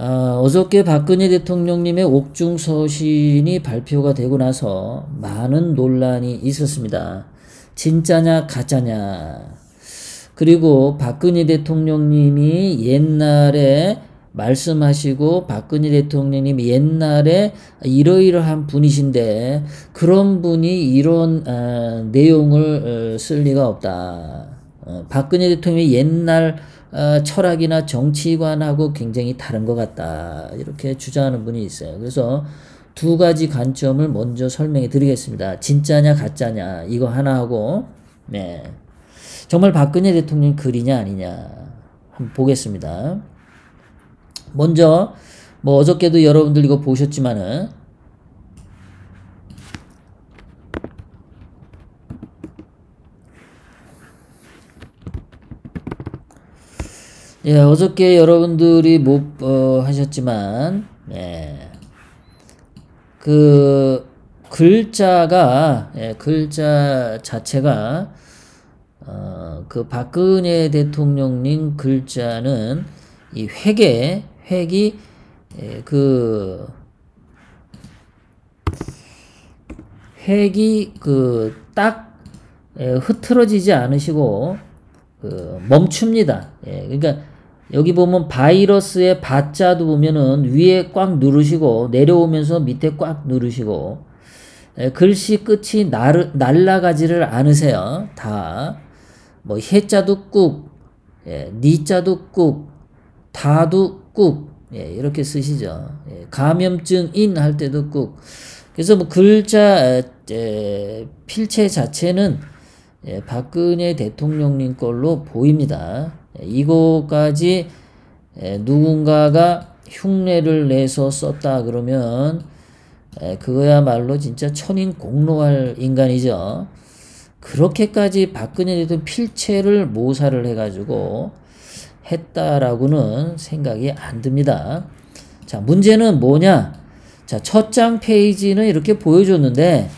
어저께 박근혜 대통령님의 옥중서신이 발표가 되고 나서 많은 논란이 있었습니다. 진짜냐 가짜냐. 그리고 박근혜 대통령님이 옛날에 말씀하시고 박근혜 대통령님이 옛날에 이러이러한 분이신데 그런 분이 이런 내용을 쓸 리가 없다. 박근혜 대통령이 옛날 철학이나 정치관하고 굉장히 다른 것 같다. 이렇게 주장하는 분이 있어요. 그래서 두 가지 관점을 먼저 설명해 드리겠습니다. 진짜냐 가짜냐 이거 하나 하고 네. 정말 박근혜 대통령 글이냐 아니냐 한번 보겠습니다. 먼저 뭐 어저께도 여러분들 이거 보셨지만은 예, 어저께 여러분들이 못 하셨지만 그 글자가 글자 자체가 그 박근혜 대통령님 글자는 이 획이 딱 흐트러지지 않으시고 멈춥니다. 그러니까 여기 보면 바이러스의 바자도 보면은 위에 꽉 누르시고 내려오면서 밑에 꽉 누르시고 글씨 끝이 날아가지를 않으세요. 다 뭐 해자도 꾹, 니자도 꾹, 다도 꾹 이렇게 쓰시죠. 감염증인 할 때도 꾹. 그래서 뭐 글자 필체 자체는 박근혜 대통령님 걸로 보입니다. 이거까지 누군가가 흉내를 내서 썼다 그러면 그거야말로 진짜 천인공노할 인간이죠. 그렇게까지 박근혜 대통령 필체를 모사를 해가지고 했다라고는 생각이 안 듭니다. 자, 문제는 뭐냐? 자, 첫 장 페이지는 이렇게 보여줬는데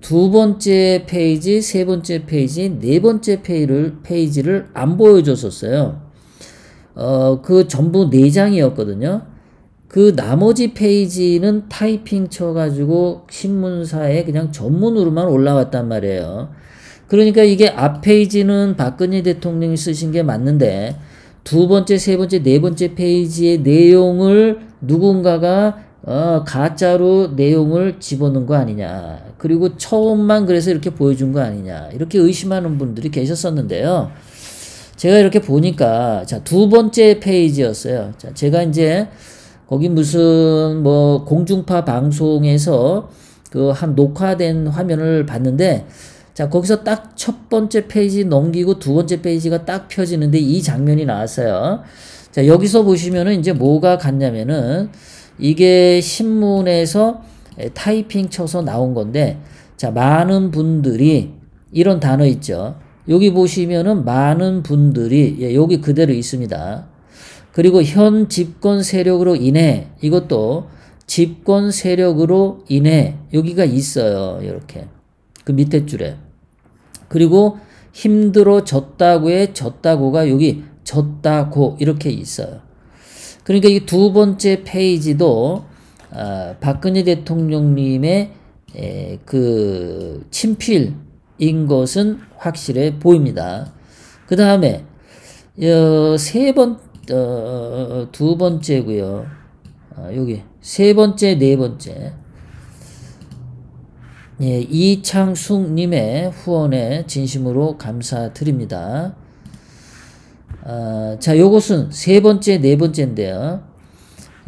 두 번째 페이지, 세 번째 페이지, 네 번째 페이지를 안 보여줬었어요. 그 전부 네 장이었거든요. 그 나머지 페이지는 타이핑 쳐가지고 신문사에 그냥 전문으로만 올라왔단 말이에요. 그러니까 이게 앞 페이지는 박근혜 대통령이 쓰신 게 맞는데 두 번째, 세 번째, 네 번째 페이지의 내용을 누군가가 가짜로 내용을 집어넣은 거 아니냐. 그리고 처음만 그래서 이렇게 보여준 거 아니냐. 이렇게 의심하는 분들이 계셨었는데요. 제가 이렇게 보니까 자, 두 번째 페이지였어요. 자, 제가 이제 거기 무슨 뭐 공중파 방송에서 그 한 녹화된 화면을 봤는데 자, 거기서 딱 첫 번째 페이지 넘기고 두 번째 페이지가 딱 펴지는데 이 장면이 나왔어요. 자, 여기서 보시면은 이제 뭐가 같냐면은 이게 신문에서 타이핑 쳐서 나온 건데 자, 많은 분들이 이런 단어 있죠. 여기 보시면은 많은 분들이 여기 그대로 있습니다. 그리고 현 집권 세력으로 인해 이것도 집권 세력으로 인해 여기가 있어요. 이렇게 그 밑에 줄에. 그리고 힘들어졌다고의 졌다고가 여기 졌다고 이렇게 있어요. 그러니까 이 두 번째 페이지도 박근혜 대통령님의 그 친필인 것은 확실해 보입니다. 그 다음에 두 번째고요. 여기 세 번째, 네 번째. 이창숙님의 후원에 진심으로 감사드립니다. 자, 요것은 세 번째, 네 번째인데요.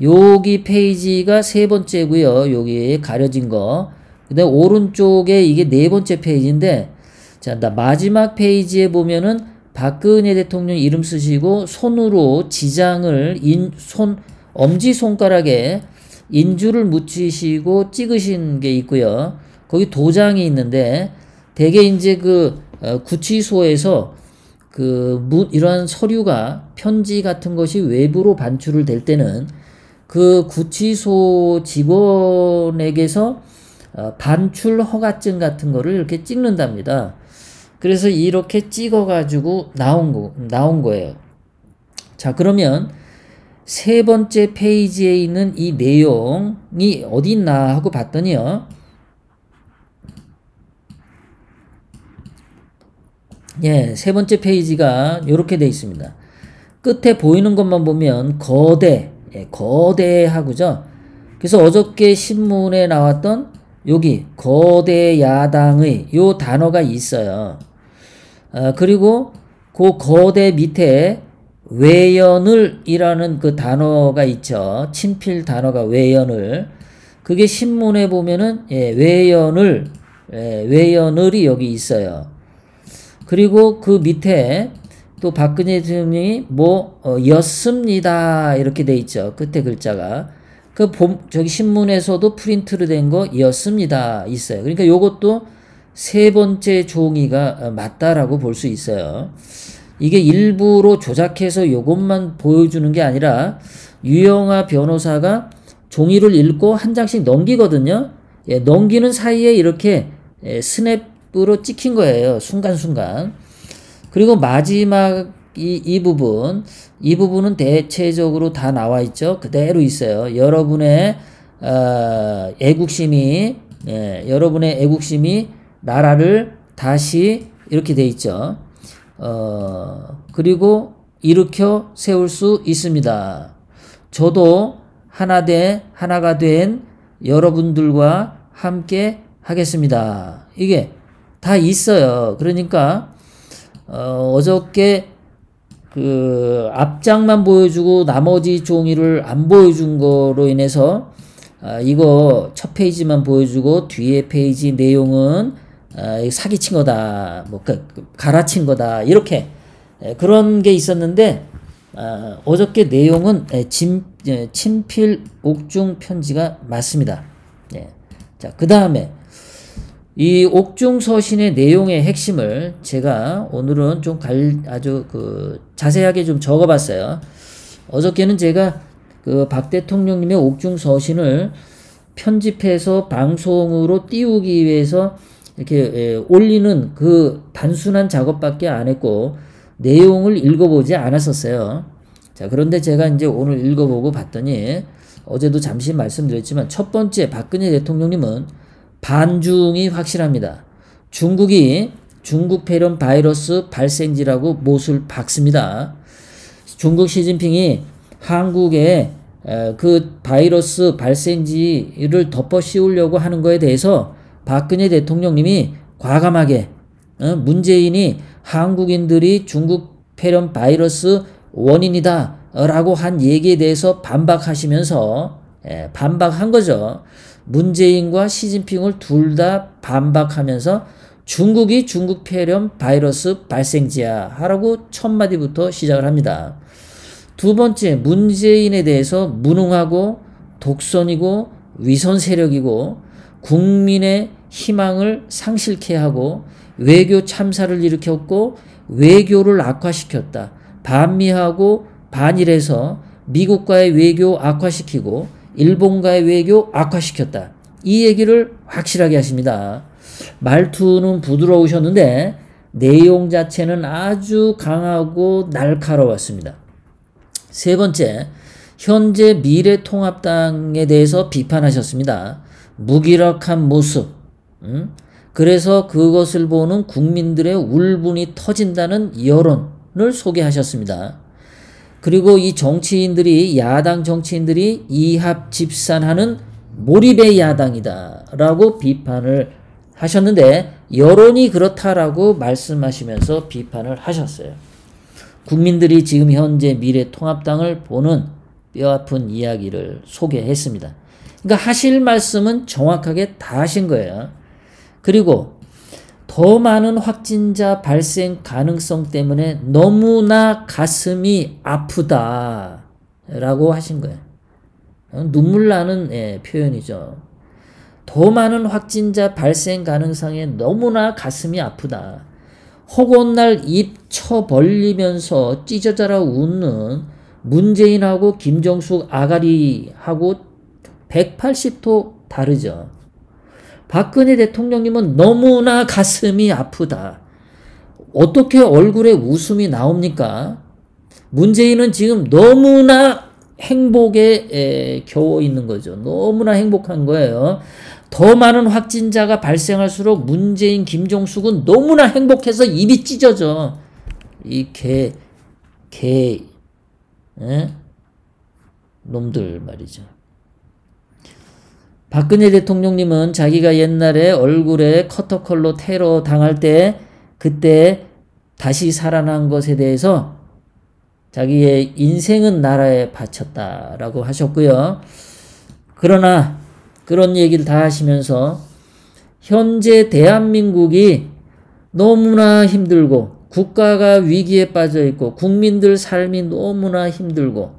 여기 페이지가 세 번째고요. 여기 가려진 거. 근데 오른쪽에 이게 네 번째 페이지인데, 자, 마지막 페이지에 보면은 박근혜 대통령 이름 쓰시고 손으로 지장을 엄지손가락에 인주를 묻히시고 찍으신 게 있고요. 거기 도장이 있는데 대개 이제 그 구치소에서 이러한 서류가 편지 같은 것이 외부로 반출을 될 때는 그 구치소 직원에게서 반출 허가증 같은 거를 이렇게 찍는답니다. 그래서 이렇게 찍어가지고 나온 거예요. 자, 그러면 세 번째 페이지에 있는 이 내용이 어디 있나 하고 봤더니요. 예, 세 번째 페이지가 이렇게 돼 있습니다. 끝에 보이는 것만 보면 거대, 예, 거대하고죠. 그래서 어저께 신문에 나왔던 여기 거대 야당의 요 단어가 있어요. 그리고 그 거대 밑에 외연을이라는 그 단어가 있죠. 친필 단어가 외연을. 그게 신문에 보면은 예, 외연을, 예, 외연을이 여기 있어요. 그리고 그 밑에 또 박근혜 대통령이 였습니다 이렇게 돼 있죠. 끝에 글자가 저기 신문에서도 프린트로 된 거 였습니다 있어요. 그러니까 요것도 세 번째 종이가 맞다라고 볼 수 있어요. 이게 일부러 조작해서 요것만 보여주는 게 아니라 유영하 변호사가 종이를 읽고 한 장씩 넘기거든요. 예, 넘기는 사이에 이렇게 스냅으로 찍힌 거예요. 순간순간. 그리고 마지막 이 부분은 대체적으로 다 나와 있죠. 그대로 있어요. 여러분의 애국심이 여러분의 애국심이 나라를 다시 이렇게 돼 있죠. 그리고 일으켜 세울 수 있습니다. 저도 하나가 된 여러분들과 함께 하겠습니다. 이게 다 있어요. 그러니까 어저께 그 앞장만 보여주고 나머지 종이를 안 보여준 거로 인해서 이거 첫 페이지만 보여주고 뒤에 페이지 내용은 사기친 거다, 갈아친 거다, 이렇게 그런 게 있었는데 어저께 내용은 친필 옥중 편지가 맞습니다. 자, 그 다음에 이 옥중 서신의 내용의 핵심을 제가 오늘은 좀 아주 자세하게 좀 적어봤어요. 어저께는 제가 그 박 대통령님의 옥중 서신을 편집해서 방송으로 띄우기 위해서 이렇게 올리는 그 단순한 작업밖에 안 했고 내용을 읽어보지 않았었어요. 자, 그런데 제가 이제 오늘 읽어보고 봤더니 어제도 잠시 말씀드렸지만 첫 번째 박근혜 대통령님은 반중이 확실합니다. 중국이 중국 폐렴 바이러스 발생지라고 못을 박습니다. 중국 시진핑이 한국에 그 바이러스 발생지를 덮어 씌우려고 하는 거에 대해서 박근혜 대통령님이 과감하게 문재인이 한국인들이 중국 폐렴 바이러스 원인이다 라고 한 얘기에 대해서 반박하시면서 반박한 거죠. 문재인과 시진핑을 둘 다 반박하면서 중국이 중국 폐렴 바이러스 발생지야 하라고 첫 마디부터 시작을 합니다. 두 번째, 문재인에 대해서 무능하고 독선이고 위선 세력이고 국민의 희망을 상실케 하고 외교 참사를 일으켰고 외교를 악화시켰다. 반미하고 반일해서 미국과의 외교 악화시키고 일본과의 외교 악화시켰다. 이 얘기를 확실하게 하십니다. 말투는 부드러우셨는데 내용 자체는 아주 강하고 날카로웠습니다. 세 번째, 현재 미래통합당에 대해서 비판하셨습니다. 무기력한 모습. 그래서 그것을 보는 국민들의 울분이 터진다는 여론을 소개하셨습니다. 그리고 이 정치인들이 야당 정치인들이 이합 집산하는 몰입의 야당이다 라고 비판을 하셨는데 여론이 그렇다라고 말씀하시면서 비판을 하셨어요. 국민들이 지금 현재 미래통합당을 보는 뼈아픈 이야기를 소개했습니다. 그러니까 하실 말씀은 정확하게 다 하신 거예요. 그리고 더 많은 확진자 발생 가능성 때문에 너무나 가슴이 아프다 라고 하신 거예요. 눈물 나는 표현이죠. 더 많은 확진자 발생 가능성에 너무나 가슴이 아프다. 허구날 입 쳐 벌리면서 찢어져라 웃는 문재인하고 김정숙 아가리하고 180도 다르죠. 박근혜 대통령님은 너무나 가슴이 아프다. 어떻게 얼굴에 웃음이 나옵니까? 문재인은 지금 너무나 행복에 겨워 있는 거죠. 너무나 행복한 거예요. 더 많은 확진자가 발생할수록 문재인, 김종숙은 너무나 행복해서 입이 찢어져. 이 놈들 말이죠. 박근혜 대통령님은 자기가 옛날에 얼굴에 커터컬러 테러 당할 때 그때 다시 살아난 것에 대해서 자기의 인생은 나라에 바쳤다라고 하셨고요. 그러나 그런 얘기를 다 하시면서 현재 대한민국이 너무나 힘들고 국가가 위기에 빠져 있고 국민들 삶이 너무나 힘들고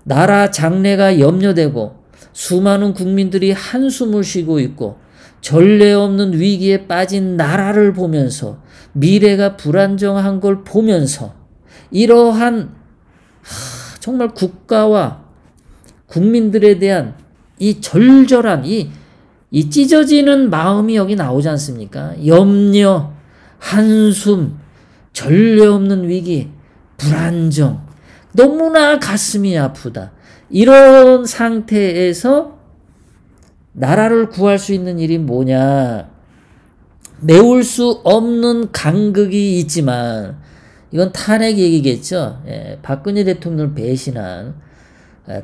나라 장래가 염려되고 수많은 국민들이 한숨을 쉬고 있고 전례 없는 위기에 빠진 나라를 보면서 미래가 불안정한 걸 보면서 이러한 정말 국가와 국민들에 대한 이 절절한 이 찢어지는 마음이 여기 나오지 않습니까? 염려, 한숨, 전례 없는 위기, 불안정, 너무나 가슴이 아프다. 이런 상태에서 나라를 구할 수 있는 일이 뭐냐? 메울 수 없는 간극이 있지만 이건 탄핵 얘기겠죠. 박근혜 대통령을 배신한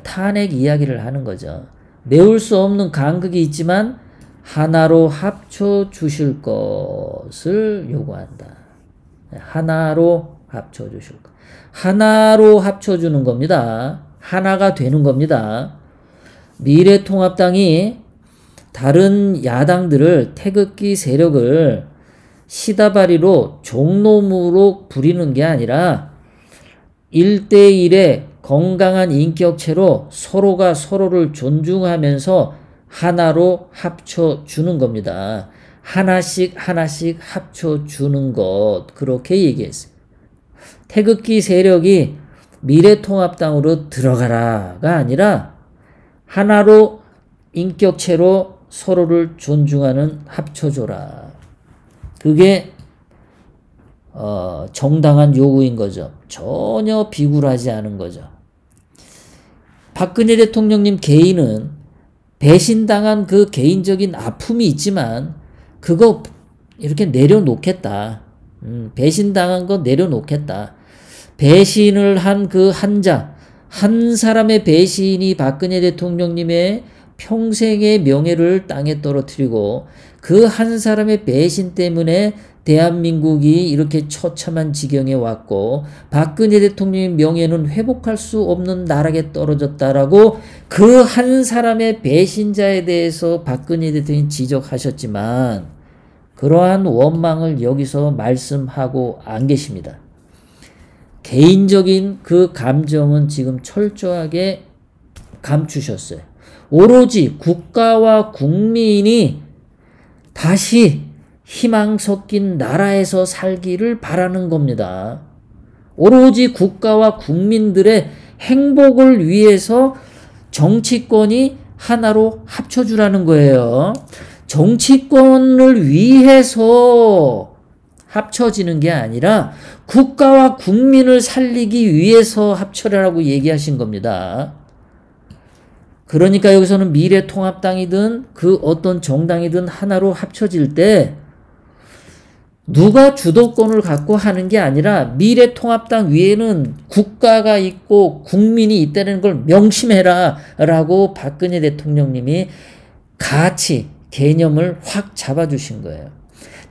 탄핵 이야기를 하는 거죠. 메울 수 없는 간극이 있지만 하나로 합쳐 주실 것을 요구한다. 하나로 합쳐 주실 것. 하나로 합쳐 주는 겁니다. 하나가 되는 겁니다. 미래통합당이 다른 야당들을 태극기 세력을 시다바리로 종놈으로 부리는 게 아니라 1대1의 건강한 인격체로 서로가 서로를 존중하면서 하나로 합쳐주는 겁니다. 하나씩 하나씩 합쳐주는 것, 그렇게 얘기했어요. 태극기 세력이 미래통합당으로 들어가라가 아니라 하나로 인격체로 서로를 존중하는 합쳐줘라. 그게 정당한 요구인 거죠. 전혀 비굴하지 않은 거죠. 박근혜 대통령님 개인은 배신당한 그 개인적인 아픔이 있지만 그거 이렇게 내려놓겠다. 배신당한 거 내려놓겠다. 배신을 한 그 한 사람의 배신이 박근혜 대통령님의 평생의 명예를 땅에 떨어뜨리고 그 한 사람의 배신 때문에 대한민국이 이렇게 처참한 지경에 왔고 박근혜 대통령의 명예는 회복할 수 없는 나락에 떨어졌다라고 그 한 사람의 배신자에 대해서 박근혜 대통령이 지적하셨지만 그러한 원망을 여기서 말씀하고 안 계십니다. 개인적인 그 감정은 지금 철저하게 감추셨어요. 오로지 국가와 국민이 다시 희망 섞인 나라에서 살기를 바라는 겁니다. 오로지 국가와 국민들의 행복을 위해서 정치권이 하나로 합쳐주라는 거예요. 정치권을 위해서 합쳐지는 게 아니라 국가와 국민을 살리기 위해서 합쳐라라고 얘기하신 겁니다. 그러니까 여기서는 미래통합당이든 그 어떤 정당이든 하나로 합쳐질 때 누가 주도권을 갖고 하는 게 아니라 미래통합당 위에는 국가가 있고 국민이 있다는 걸 명심해라 라고 박근혜 대통령님이 같이 개념을 확 잡아주신 거예요.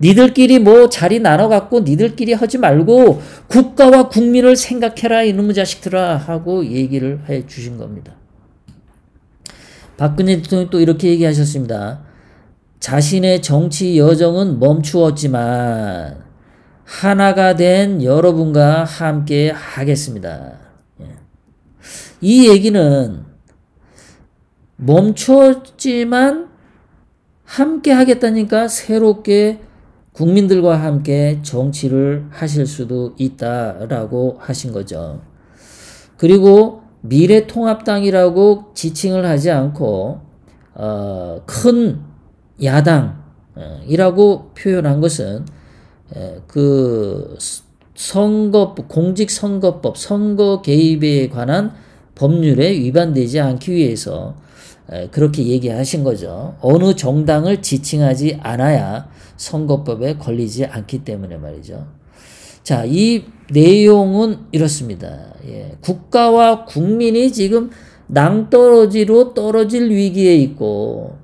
니들끼리 뭐 자리 나눠갖고 니들끼리 하지 말고 국가와 국민을 생각해라 이놈의 자식들아 하고 얘기를 해 주신 겁니다. 박근혜 대통령이 또 이렇게 얘기하셨습니다. 자신의 정치 여정은 멈추었지만 하나가 된 여러분과 함께 하겠습니다. 이 얘기는 멈췄지만 함께 하겠다니까 새롭게 국민들과 함께 정치를 하실 수도 있다라고 하신 거죠. 그리고 미래통합당이라고 지칭을 하지 않고 큰 야당이라고 표현한 것은 그 선거법, 공직선거법, 선거 개입에 관한 법률에 위반되지 않기 위해서 그렇게 얘기하신 거죠. 어느 정당을 지칭하지 않아야 선거법에 걸리지 않기 때문에 말이죠. 자, 이 내용은 이렇습니다. 예, 국가와 국민이 지금 낭떠러지로 떨어질 위기에 있고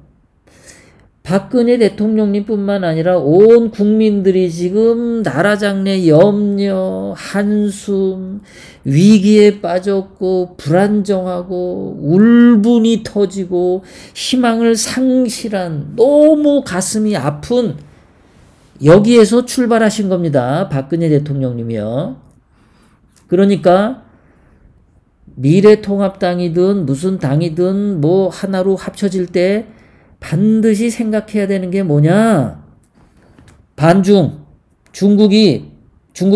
박근혜 대통령님뿐만 아니라 온 국민들이 지금 나라 장래 염려, 한숨, 위기에 빠졌고 불안정하고 울분이 터지고 희망을 상실한 너무 가슴이 아픈 여기에서 출발하신 겁니다. 박근혜 대통령님이요. 그러니까 미래통합당이든 무슨 당이든 뭐 하나로 합쳐질 때 반드시 생각해야 되는 게 뭐냐? 반중, 중국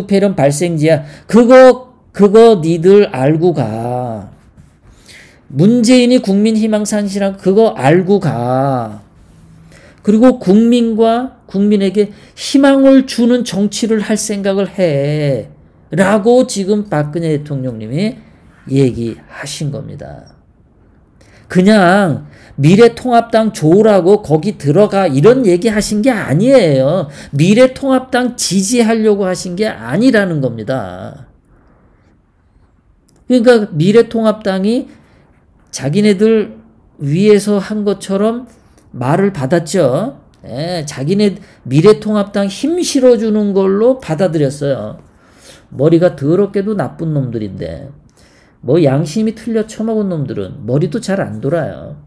패권 발생지야. 그거 니들 알고 가. 문재인이 국민 희망 상실한 그거 알고 가. 그리고 국민에게 희망을 주는 정치를 할 생각을 해. 라고 지금 박근혜 대통령님이 얘기하신 겁니다. 그냥 미래통합당 좋으라고 거기 들어가 이런 얘기 하신 게 아니에요. 미래통합당 지지하려고 하신 게 아니라는 겁니다. 그러니까 미래통합당이 자기네들 위해서 한 것처럼 말을 받았죠. 예, 자기네 미래통합당 힘 실어주는 걸로 받아들였어요. 머리가 더럽게도 나쁜 놈들인데 뭐 양심이 틀려 처먹은 놈들은 머리도 잘 안 돌아요.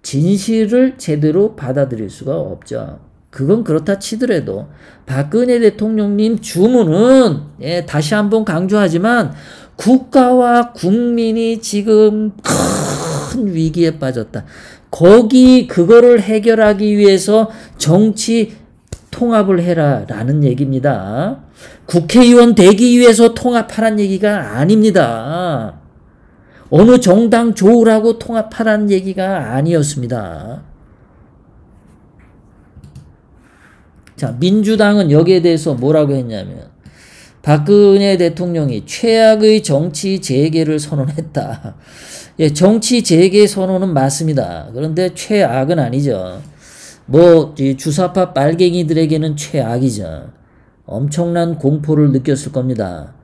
진실을 제대로 받아들일 수가 없죠. 그건 그렇다 치더라도 박근혜 대통령님 주문은 다시 한번 강조하지만 국가와 국민이 지금 큰 위기에 빠졌다. 그거를 해결하기 위해서 정치 통합을 해라 라는 얘기입니다. 국회의원 되기 위해서 통합하란 얘기가 아닙니다. 어느 정당 좋으라고 통합하라는 얘기가 아니었습니다. 자, 민주당은 여기에 대해서 뭐라고 했냐면 박근혜 대통령이 최악의 정치 재개를 선언했다. 예, 정치 재개 선언은 맞습니다. 그런데 최악은 아니죠. 뭐 주사파 빨갱이들에게는 최악이죠. 엄청난 공포를 느꼈을 겁니다.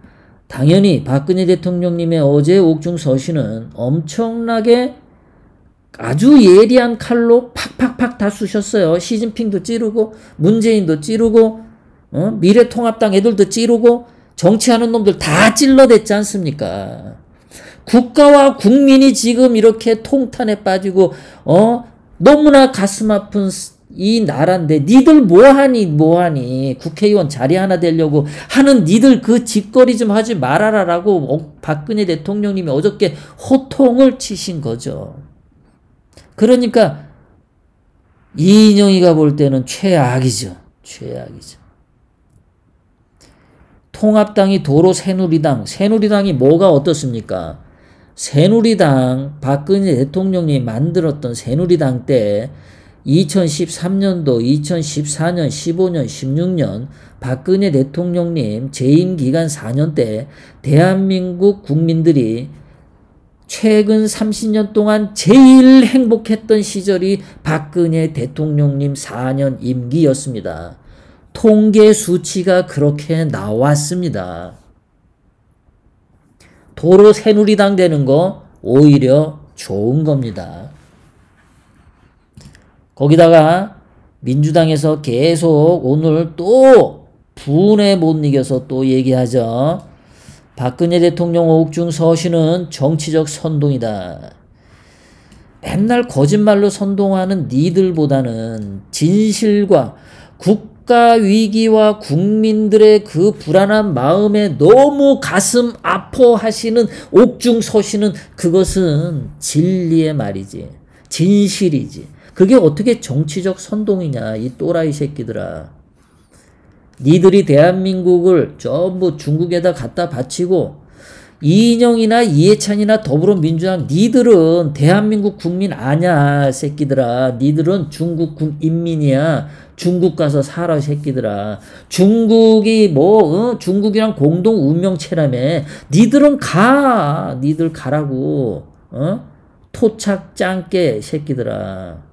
당연히 박근혜 대통령님의 어제 옥중 서신은 엄청나게 아주 예리한 칼로 팍팍팍 다 쑤셨어요. 시진핑도 찌르고 문재인도 찌르고 미래통합당 애들도 찌르고 정치하는 놈들 다 찔러댔지 않습니까? 국가와 국민이 지금 이렇게 통탄에 빠지고 너무나 가슴 아픈 이 나라인데 니들 뭐하니 국회의원 자리 하나 되려고 하는 니들 그 짓거리 좀 하지 말아라라고 박근혜 대통령님이 어저께 호통을 치신 거죠. 그러니까 이인영이가 볼 때는 최악이죠. 통합당이 도로 새누리당이 뭐가 어떻습니까? 새누리당 박근혜 대통령이 만들었던 새누리당 때 2013년도, 2014년, 15년, 16년 박근혜 대통령님 재임 기간 4년 때 대한민국 국민들이 최근 30년 동안 제일 행복했던 시절이 박근혜 대통령님 4년 임기였습니다. 통계 수치가 그렇게 나왔습니다. 도로 새누리당 되는 거 오히려 좋은 겁니다. 거기다가 민주당에서 계속 오늘 또 분에 못 이겨서 또 얘기하죠. 박근혜 대통령 옥중 서신은 정치적 선동이다. 맨날 거짓말로 선동하는 니들보다는 진실과 국가 위기와 국민들의 그 불안한 마음에 너무 가슴 아파하시는 옥중 서신은 그것은 진리의 말이지. 진실이지. 그게 어떻게 정치적 선동이냐, 이 또라이 새끼들아. 니들이 대한민국을 전부 중국에다 갖다 바치고 이인영이나 이해찬이나 더불어민주당 니들은 대한민국 국민 아냐 새끼들아. 니들은 중국 인민이야. 중국 가서 살아 새끼들아. 중국이 중국이랑 공동 운명체라며. 니들은 가. 니들 가라고. 토착 짱깨 새끼들아.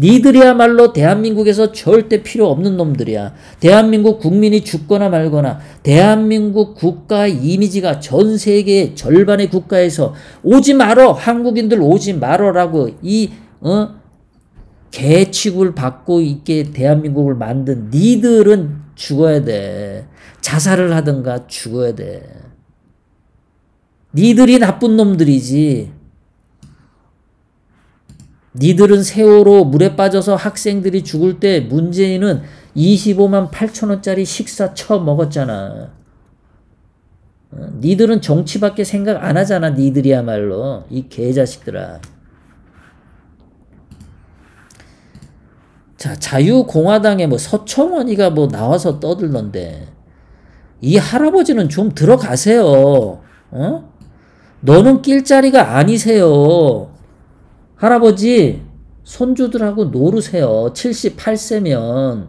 니들이야말로 대한민국에서 절대 필요 없는 놈들이야. 대한민국 국민이 죽거나 말거나 대한민국 국가의 이미지가 전 세계의 절반의 국가에서 오지 말어. 한국인들 오지 말어라고 개취급을 받고 있게 대한민국을 만든 니들은 죽어야 돼. 자살을 하든가 죽어야 돼. 니들이 나쁜 놈들이지. 니들은 세월호 물에 빠져서 학생들이 죽을 때 문재인은 25만 8천 원짜리 식사 처먹었잖아. 니들은 정치밖에 생각 안 하잖아. 니들이야말로. 이 개자식들아. 자, 자유공화당에 서청원이가 나와서 떠들던데. 이 할아버지는 좀 들어가세요. 너는 낄 자리가 아니세요. 할아버지 손주들하고 노르세요. 78세면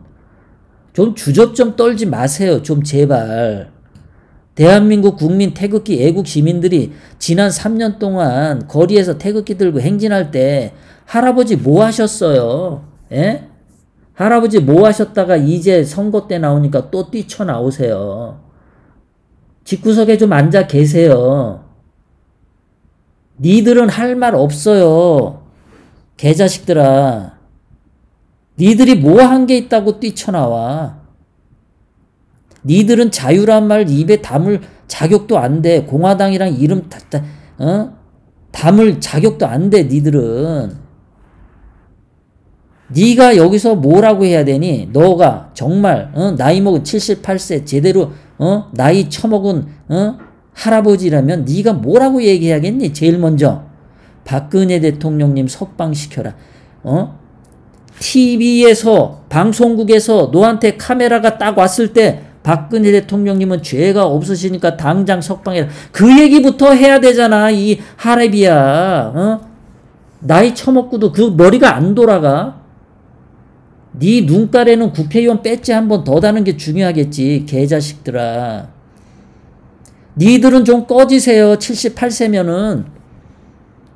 좀 주접 좀 떨지 마세요. 좀 제발. 대한민국 국민 태극기 애국 시민들이 지난 3년 동안 거리에서 태극기 들고 행진할 때 할아버지 뭐 하셨어요? 예? 할아버지 뭐 하셨다가 이제 선거 때 나오니까 또 뛰쳐나오세요. 집구석에 좀 앉아 계세요. 니들은 할 말 없어요. 개자식들아. 니들이 뭐 한 게 있다고 뛰쳐나와. 니들은 자유란 말 입에 담을 자격도 안 돼. 공화당이랑 이름 담을 자격도 안 돼. 니들은. 니가 여기서 뭐라고 해야 되니? 너가 정말 나이 먹은 78세 제대로 나이 처먹은 할아버지라면 네가 뭐라고 얘기해야겠니? 제일 먼저 박근혜 대통령님 석방시켜라. TV에서 방송국에서 너한테 카메라가 딱 왔을 때 박근혜 대통령님은 죄가 없으시니까 당장 석방해라. 그 얘기부터 해야 되잖아. 이 할애비야. 나이 처먹고도 그 머리가 안 돌아가. 네 눈깔에는 국회의원 배지 한 번 더 다는 게 중요하겠지. 개자식들아. 니들은 좀 꺼지세요. 78세면은.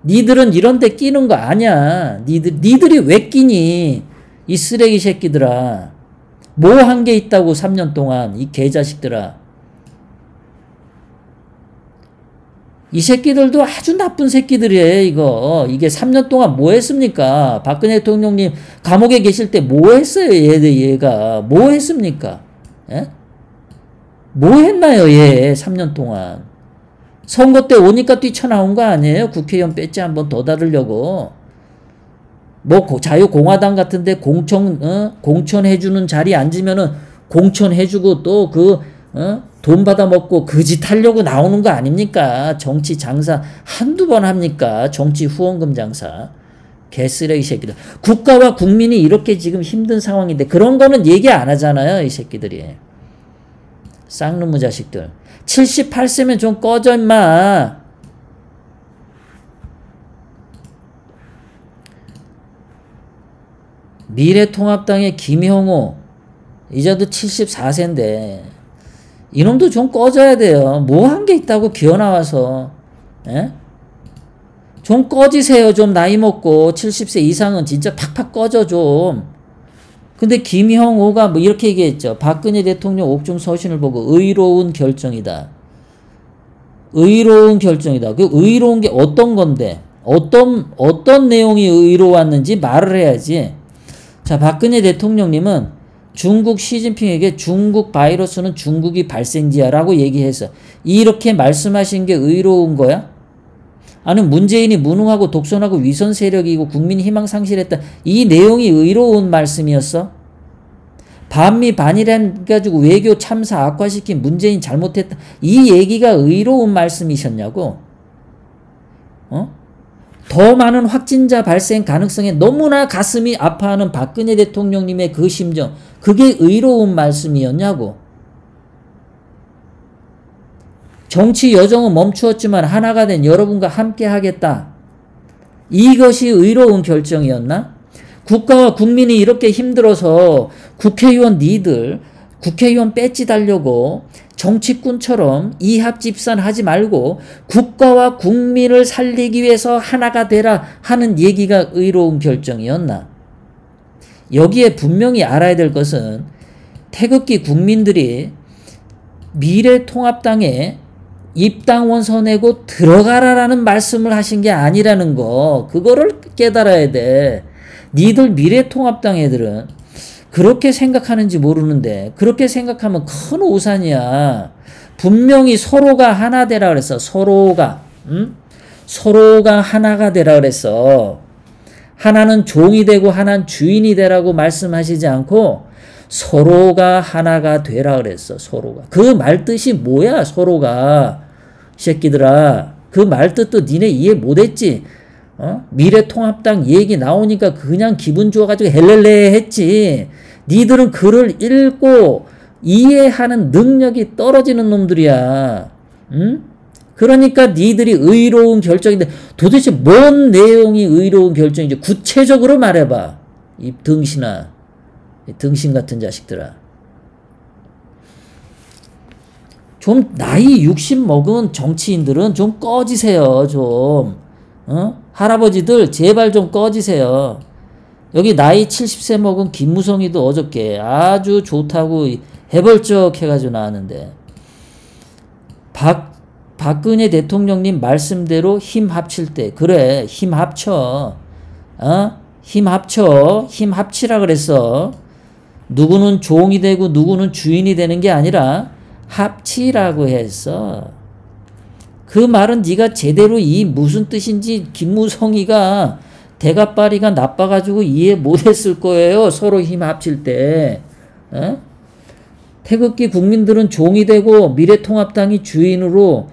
니들은 이런 데 끼는 거 아니야. 니들이 왜 끼니? 이 쓰레기 새끼들아. 뭐 한 게 있다고 3년 동안. 이 개자식들아. 이 새끼들도 아주 나쁜 새끼들이에요. 이게 3년 동안 뭐 했습니까? 박근혜 대통령님 감옥에 계실 때 뭐 했어요? 얘가 뭐 했습니까? 예? 뭐 했나요? 얘 3년 동안. 선거 때 오니까 뛰쳐나온 거 아니에요? 국회의원 배지 한 번 더 달으려고. 자유공화당 같은데 공천해주는 자리에 앉으면은 공천해주고 또 돈 받아먹고 그 짓 하려고 나오는 거 아닙니까? 정치 장사 한두 번 합니까? 정치 후원금 장사. 개쓰레기 새끼들. 국가와 국민이 이렇게 지금 힘든 상황인데 그런 거는 얘기 안 하잖아요. 이 새끼들이. 쌍놈의 자식들. 78세면 좀 꺼져 임마. 미래통합당의 김형호 이제도 74세인데 이놈도 좀 꺼져야 돼요. 뭐 한 게 있다고 기어나와서. 에? 좀 꺼지세요. 좀 나이 먹고 70세 이상은 진짜 팍팍 꺼져 좀. 근데 김형호가 이렇게 얘기했죠. 박근혜 대통령 옥중 서신을 보고 의로운 결정이다. 의로운 결정이다. 그 의로운 게 어떤 건데? 어떤 내용이 의로웠는지 말을 해야지. 자, 박근혜 대통령님은 중국 시진핑에게 중국 바이러스는 중국이 발생지야라고 얘기해서 이렇게 말씀하신 게 의로운 거야? 아니 문재인이 무능하고 독선하고 위선 세력이고 국민 희망 상실했다. 이 내용이 의로운 말씀이었어? 반미 반이란 가지고 외교 참사 악화시킨 문재인 잘못했다. 이 얘기가 의로운 말씀이셨냐고? 더 많은 확진자 발생 가능성에 너무나 가슴이 아파하는 박근혜 대통령님의 그 심정, 그게 의로운 말씀이었냐고. 정치 여정은 멈추었지만 하나가 된 여러분과 함께 하겠다. 이것이 의로운 결정이었나? 국가와 국민이 이렇게 힘들어서 국회의원 니들, 국회의원 배지 달려고 정치꾼처럼 이합집산하지 말고 국가와 국민을 살리기 위해서 하나가 되라 하는 얘기가 의로운 결정이었나? 여기에 분명히 알아야 될 것은 태극기 국민들이 미래통합당에 입당원 서내고 들어가라라는 말씀을 하신 게 아니라는 거, 그거를 깨달아야 돼. 니들 미래통합당 애들은 그렇게 생각하는지 모르는데 그렇게 생각하면 큰 오산이야. 분명히 서로가 하나 되라 그랬어. 서로가 하나가 되라 그랬어. 하나는 종이 되고 하나는 주인이 되라고 말씀하시지 않고 서로가 하나가 되라 그랬어. 서로가. 그 말뜻이 뭐야? 서로가. 새끼들아. 그 말뜻도 니네 이해 못했지. 미래통합당 얘기 나오니까 그냥 기분 좋아가지고 헬렐레 했지. 니들은 글을 읽고 이해하는 능력이 떨어지는 놈들이야. 응? 그러니까 니들이 의로운 결정인데 도대체 뭔 내용이 의로운 결정인지 구체적으로 말해봐. 이 등신아. 이 등신 같은 자식들아. 좀 나이 60 먹은 정치인들은 좀 꺼지세요. 좀. 할아버지들 제발 좀 꺼지세요. 여기 나이 70세 먹은 김무성이도 어저께 아주 좋다고 해벌쩍 해가지고 나왔는데 박근혜 대통령님 말씀대로 힘 합칠 때 그래 힘 합쳐. 힘 합쳐. 힘 합치라 그랬어. 누구는 종이 되고 누구는 주인이 되는 게 아니라 합치라고 했어. 그 말은 네가 제대로 이 무슨 뜻인지 김무성이가 대가빠리가 나빠가지고 이해 못했을 거예요. 서로 힘 합칠 때. 태극기 국민들은 종이 되고 미래통합당이 주인으로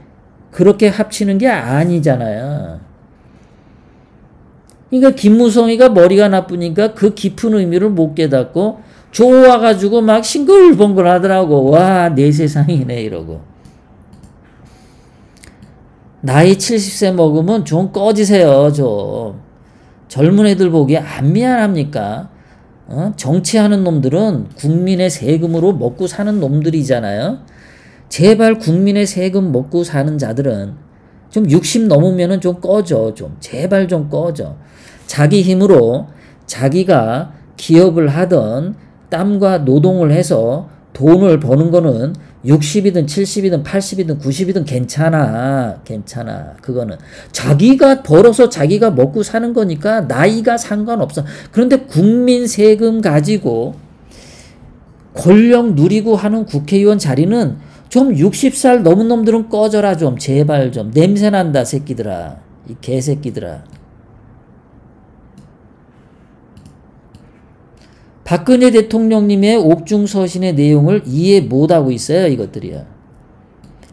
그렇게 합치는 게 아니잖아요. 그러니까 김무성이가 머리가 나쁘니까 그 깊은 의미를 못 깨닫고 좋아가지고 막 싱글벙글 하더라고. 와, 내 세상이네 이러고. 나이 70세 먹으면 좀 꺼지세요. 좀. 젊은 애들 보기에 안 미안합니까? 정치하는 놈들은 국민의 세금으로 먹고 사는 놈들이잖아요. 제발 국민의 세금 먹고 사는 자들은 좀 60 넘으면은 좀 꺼져. 좀. 제발 좀 꺼져. 자기 힘으로 자기가 기업을 하던 땀과 노동을 해서 돈을 버는 거는 60이든 70이든 80이든 90이든 괜찮아. 괜찮아. 그거는. 자기가 벌어서 자기가 먹고 사는 거니까 나이가 상관없어. 그런데 국민 세금 가지고 권력 누리고 하는 국회의원 자리는 좀 60살 넘은 놈들은 꺼져라 좀. 제발 좀. 냄새난다 새끼들아. 이 개새끼들아. 박근혜 대통령님의 옥중서신의 내용을 이해 못하고 있어요. 이것들이요.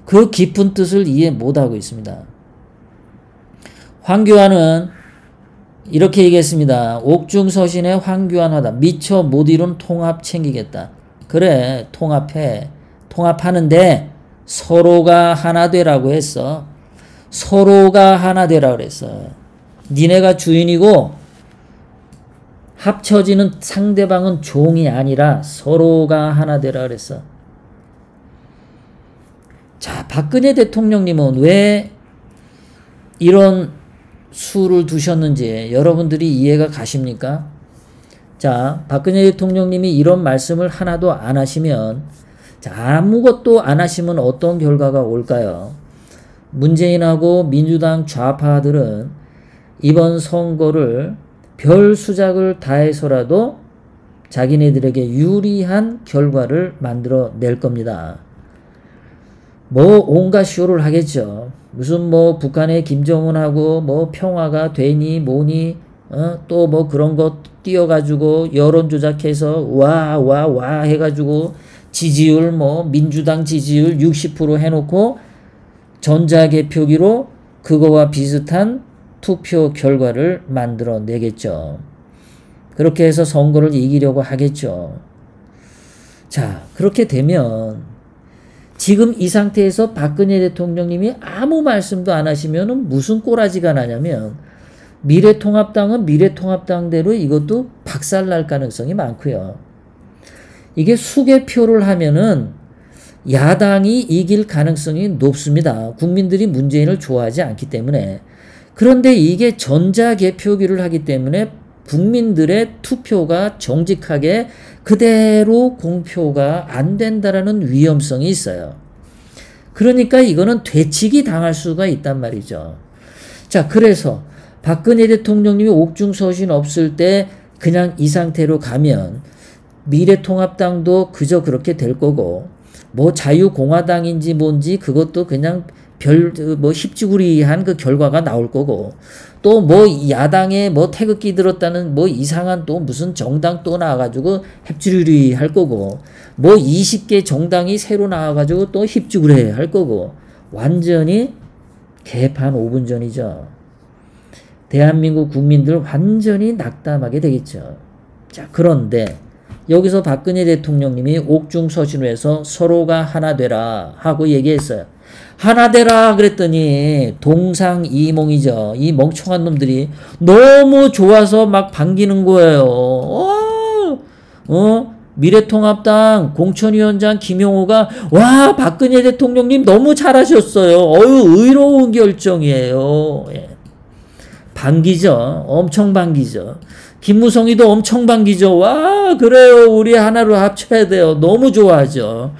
그 깊은 뜻을 이해 못하고 있습니다. 황교안은 이렇게 얘기했습니다. 옥중서신의 황교안하다. 미처 못 이룬 통합 챙기겠다. 그래 통합해. 통합하는데 서로가 하나 되라고 했어. 서로가 하나 되라고 그랬어. 니네가 주인이고 합쳐지는 상대방은 종이 아니라 서로가 하나 되라 그랬어. 자, 박근혜 대통령님은 왜 이런 수를 두셨는지 여러분들이 이해가 가십니까? 자, 박근혜 대통령님이 이런 말씀을 하나도 안 하시면, 자, 아무것도 안 하시면 어떤 결과가 올까요? 문재인하고 민주당 좌파들은 이번 선거를 별 수작을 다해서라도 자기네들에게 유리한 결과를 만들어 낼 겁니다. 뭐 온갖 쇼를 하겠죠. 무슨 뭐 북한의 김정은하고 뭐 평화가 되니 뭐니 또 뭐 그런 거 띄워가지고 여론 조작해서 와 해가지고 지지율 뭐 민주당 지지율 60% 해놓고 전자개표기로 그거와 비슷한 투표 결과를 만들어 내겠죠. 그렇게 해서 선거를 이기려고 하겠죠. 자, 그렇게 되면 지금 이 상태에서 박근혜 대통령님이 아무 말씀도 안 하시면은 무슨 꼬라지가 나냐면 미래통합당은 미래통합당대로 이것도 박살날 가능성이 많고요. 이게 수개표를 하면은 야당이 이길 가능성이 높습니다. 국민들이 문재인을 좋아하지 않기 때문에. 그런데 이게 전자개표기를 하기 때문에 국민들의 투표가 정직하게 그대로 공표가 안 된다라는 위험성이 있어요. 그러니까 이거는 되치기 당할 수가 있단 말이죠. 자, 그래서 박근혜 대통령님이 옥중서신 없을 때 그냥 이 상태로 가면 미래통합당도 그저 그렇게 될 거고, 뭐 자유공화당인지 뭔지 그것도 그냥 뭐 힙지구리한 그 결과가 나올 거고, 또 뭐 야당에 뭐 태극기 들었다는 뭐 이상한 또 무슨 정당 또 나와가지고 힙지구리 할 거고, 뭐 20개 정당이 새로 나와가지고 또 힙지구리 할 거고, 완전히 개판 5분 전이죠. 대한민국 국민들 완전히 낙담하게 되겠죠. 자, 그런데 여기서 박근혜 대통령님이 옥중서신을 해서 서로가 하나 되라 하고 얘기했어요. 하나 되라 그랬더니 동상이몽이죠. 이 멍청한 놈들이 너무 좋아서 막 반기는 거예요. 미래통합당 공천위원장 김용호가 와 박근혜 대통령님 너무 잘하셨어요. 의로운 결정이에요. 예. 반기죠. 엄청 반기죠. 김무성이도 엄청 반기죠. 와 그래요. 우리 하나로 합쳐야 돼요. 너무 좋아하죠.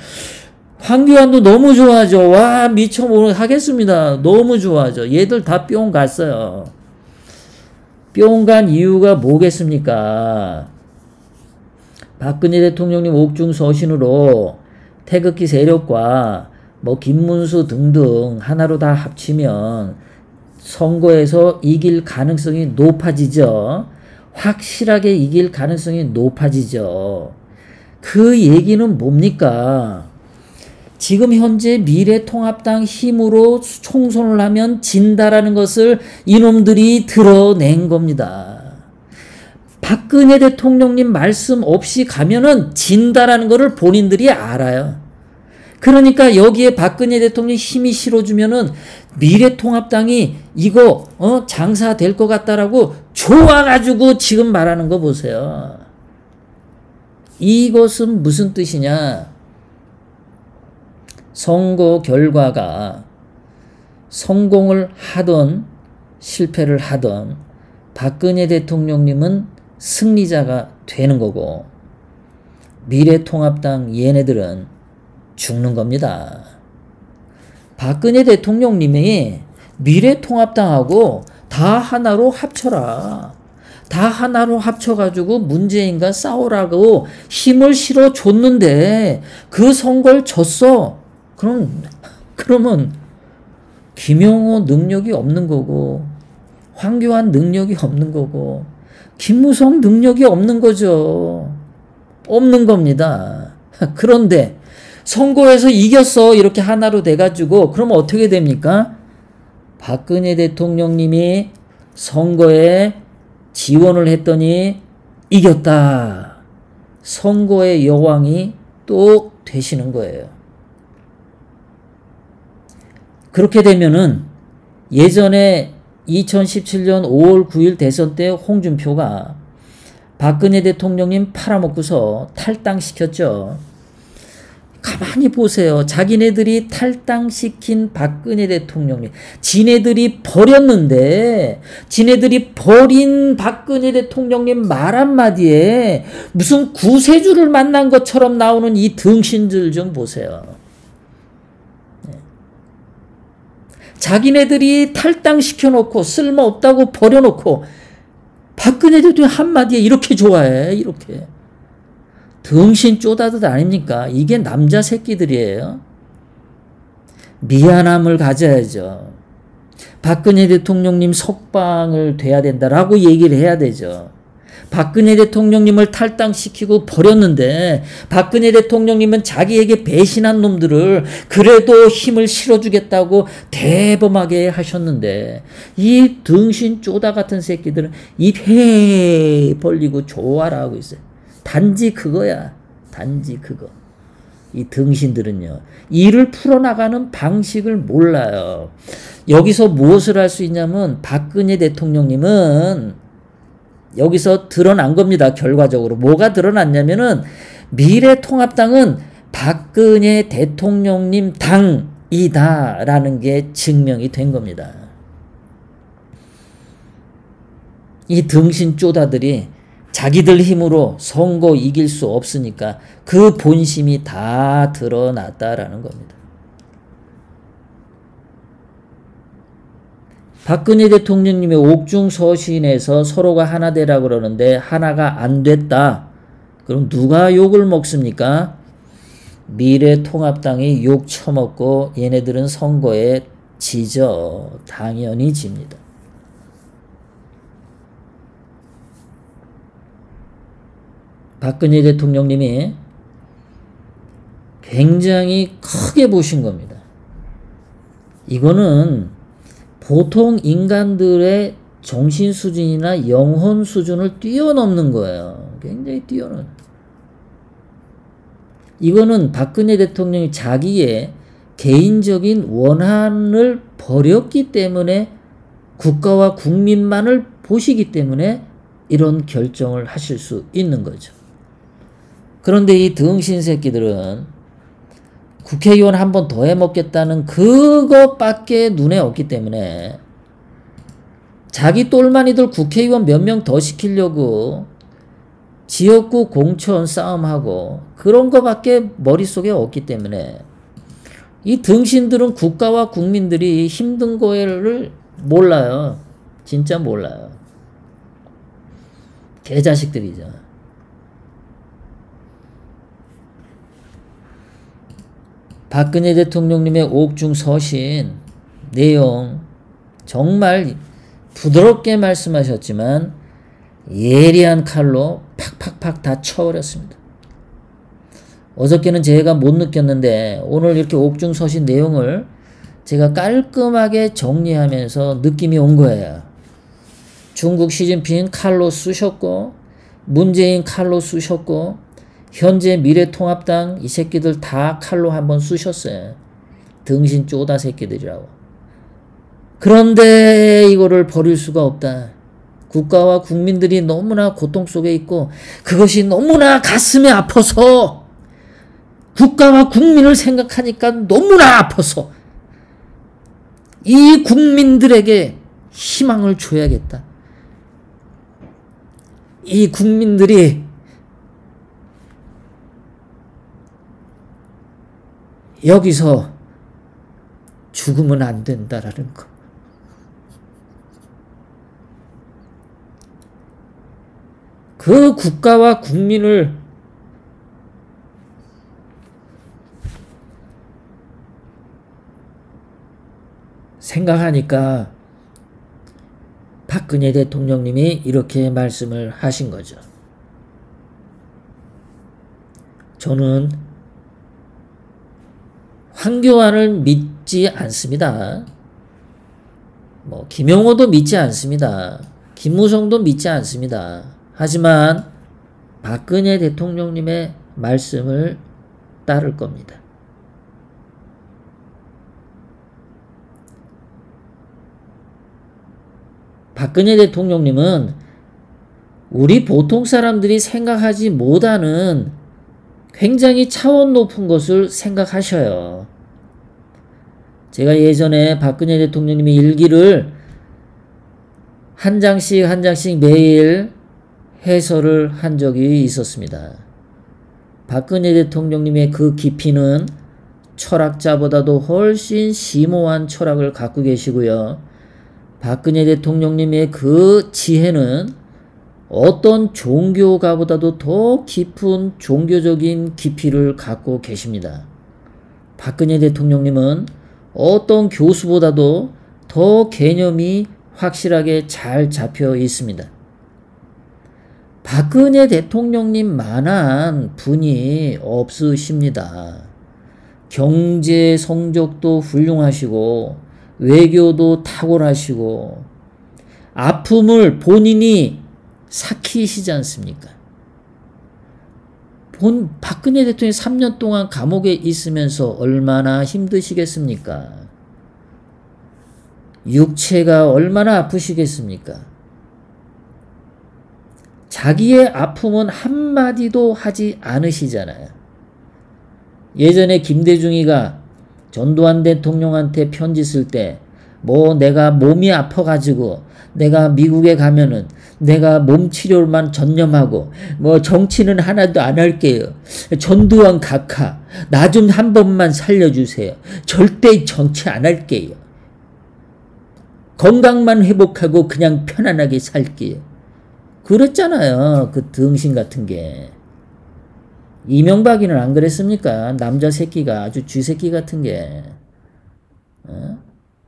황교안도 너무 좋아하죠. 와 미쳐 하겠습니다. 너무 좋아하죠. 얘들 다 뿅 갔어요. 뿅 간 이유가 뭐겠습니까? 박근혜 대통령님 옥중서신으로 태극기 세력과 뭐 김문수 등등 하나로 다 합치면 선거에서 이길 가능성이 높아지죠. 확실하게 이길 가능성이 높아지죠. 그 얘기는 뭡니까? 지금 현재 미래통합당 힘으로 총선을 하면 진다라는 것을 이놈들이 드러낸 겁니다. 박근혜 대통령님 말씀 없이 가면은 진다라는 것을 본인들이 알아요. 그러니까 여기에 박근혜 대통령 힘이 실어주면은 미래통합당이 이거 장사 될 것 같다라고 좋아가지고 지금 말하는 거 보세요. 이것은 무슨 뜻이냐? 선거 결과가 성공을 하던 실패를 하던 박근혜 대통령님은 승리자가 되는 거고 미래통합당 얘네들은 죽는 겁니다. 박근혜 대통령님이 미래통합당하고 다 하나로 합쳐라. 다 하나로 합쳐가지고 문재인과 싸우라고 힘을 실어줬는데 그 선거를 졌어. 그러면 김용호 능력이 없는 거고 황교안 능력이 없는 거고 김무성 능력이 없는 거죠. 없는 겁니다. 그런데 선거에서 이겼어. 이렇게 하나로 돼가지고 그러면 어떻게 됩니까? 박근혜 대통령님이 선거에 지원을 했더니 이겼다. 선거의 여왕이 또 되시는 거예요. 그렇게 되면은 예전에 2017년 5월 9일 대선 때 홍준표가 박근혜 대통령님 팔아먹고서 탈당시켰죠. 가만히 보세요. 자기네들이 탈당시킨 박근혜 대통령님, 지네들이 버렸는데 지네들이 버린 박근혜 대통령님 말 한마디에 무슨 구세주를 만난 것처럼 나오는 이 등신들 좀 보세요. 자기네들이 탈당시켜놓고 쓸모없다고 버려놓고 박근혜 대통령 한마디에 이렇게 좋아해. 이렇게. 등신 쪼다듯 아닙니까? 이게 남자 새끼들이에요. 미안함을 가져야죠. 박근혜 대통령님 석방을 돼야 된다라고 얘기를 해야 되죠. 박근혜 대통령님을 탈당시키고 버렸는데 박근혜 대통령님은 자기에게 배신한 놈들을 그래도 힘을 실어주겠다고 대범하게 하셨는데 이 등신 쪼다 같은 새끼들은 입 해 벌리고 좋아라 하고 있어요. 단지 그거야. 단지 그거. 이 등신들은요. 일을 풀어나가는 방식을 몰라요. 여기서 무엇을 할 수 있냐면 박근혜 대통령님은 여기서 드러난 겁니다. 결과적으로. 뭐가 드러났냐면은 미래통합당은 박근혜 대통령님 당이다라는 게 증명이 된 겁니다. 이 등신 쪼다들이 자기들 힘으로 선거 이길 수 없으니까 그 본심이 다 드러났다라는 겁니다. 박근혜 대통령님의 옥중서신에서 서로가 하나 되라 그러는데 하나가 안 됐다. 그럼 누가 욕을 먹습니까? 미래통합당이 욕 처먹고 얘네들은 선거에 지죠. 당연히 집니다. 박근혜 대통령님이 굉장히 크게 보신 겁니다. 이거는 보통 인간들의 정신 수준이나 영혼 수준을 뛰어넘는 거예요. 굉장히 뛰어넘는. 이거는 박근혜 대통령이 자기의 개인적인 원한을 버렸기 때문에 국가와 국민만을 보시기 때문에 이런 결정을 하실 수 있는 거죠. 그런데 이 등신 새끼들은 국회의원 한 번 더 해먹겠다는 그것밖에 눈에 없기 때문에 자기 똘마니들 국회의원 몇 명 더 시키려고 지역구 공천 싸움하고 그런 거밖에 머릿속에 없기 때문에 이 등신들은 국가와 국민들이 힘든 거를 몰라요. 진짜 몰라요. 개자식들이죠. 박근혜 대통령님의 옥중서신 내용 정말 부드럽게 말씀하셨지만 예리한 칼로 팍팍팍 다 쳐버렸습니다. 어저께는 제가 못 느꼈는데 오늘 이렇게 옥중서신 내용을 제가 깔끔하게 정리하면서 느낌이 온 거예요. 중국 시진핑 칼로 쑤셨고 문재인 칼로 쑤셨고 현재 미래통합당 이 새끼들 다 칼로 한번 쑤셨어요. 등신 쪼다 새끼들이라고. 그런데 이거를 버릴 수가 없다. 국가와 국민들이 너무나 고통 속에 있고 그것이 너무나 가슴이 아파서 국가와 국민을 생각하니까 너무나 아파서 이 국민들에게 희망을 줘야겠다. 이 국민들이 여기서 죽으면 안 된다라는 거. 그 국가와 국민을 생각하니까 박근혜 대통령님이 이렇게 말씀을 하신 거죠. 저는 황교안을 믿지 않습니다. 김용호도 믿지 않습니다. 김무성도 믿지 않습니다. 하지만 박근혜 대통령님의 말씀을 따를 겁니다. 박근혜 대통령님은 우리 보통 사람들이 생각하지 못하는 굉장히 차원 높은 것을 생각하셔요. 제가 예전에 박근혜 대통령님의 일기를 한 장씩 한 장씩 매일 해설을 한 적이 있었습니다. 박근혜 대통령님의 그 깊이는 철학자보다도 훨씬 심오한 철학을 갖고 계시고요. 박근혜 대통령님의 그 지혜는 어떤 종교가보다도 더 깊은 종교적인 깊이를 갖고 계십니다. 박근혜 대통령님은 어떤 교수보다도 더 개념이 확실하게 잘 잡혀 있습니다. 박근혜 대통령님만한 분이 없으십니다. 경제 성적도 훌륭하시고 외교도 탁월하시고 아픔을 본인이 삭히시지 않습니까? 박근혜 대통령이 3년 동안 감옥에 있으면서 얼마나 힘드시겠습니까? 육체가 얼마나 아프시겠습니까? 자기의 아픔은 한마디도 하지 않으시잖아요. 예전에 김대중이가 전두환 대통령한테 편지 쓸 때 뭐 내가 몸이 아파가지고 내가 미국에 가면은 내가 몸 치료만 전념하고 뭐 정치는 하나도 안 할게요. 전두환 각하 나 좀 한 번만 살려주세요. 절대 정치 안 할게요. 건강만 회복하고 그냥 편안하게 살게요. 그랬잖아요. 그 등신 같은 게. 이명박이는 안 그랬습니까? 남자 새끼가 아주 쥐새끼 같은 게.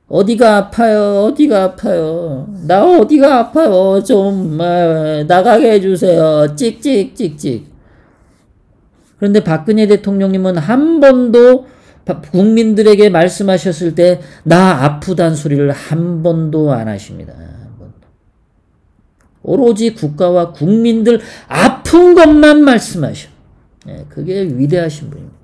어디가 아파요? 어디가 아파요? 나 어디가 아파요? 좀 나가게 해주세요. 찍찍찍찍. 그런데 박근혜 대통령님은 한 번도 국민들에게 말씀하셨을 때 나 아프단 소리를 한 번도 안 하십니다. 오로지 국가와 국민들 아픈 것만 말씀하셔. 그게 위대하신 분입니다.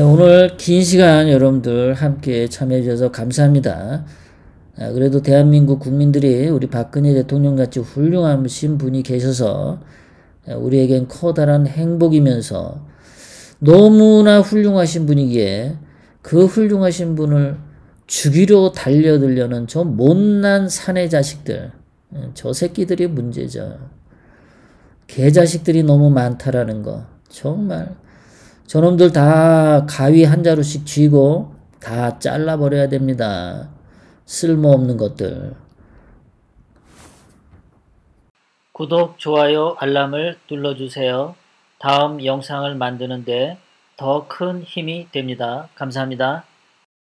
오늘 긴 시간 여러분들 함께 참여해 주셔서 감사합니다. 그래도 대한민국 국민들이 우리 박근혜 대통령같이 훌륭하신 분이 계셔서 우리에겐 커다란 행복이면서 너무나 훌륭하신 분이기에 그 훌륭하신 분을 죽이려 달려들려는 저 못난 사내 자식들, 저 새끼들이 문제죠. 개자식들이 너무 많다라는 거. 정말 저놈들 다 가위 한 자루씩 쥐고 다 잘라버려야 됩니다. 쓸모없는 것들. 구독, 좋아요, 알람을 눌러주세요. 다음 영상을 만드는데 더 큰 힘이 됩니다. 감사합니다.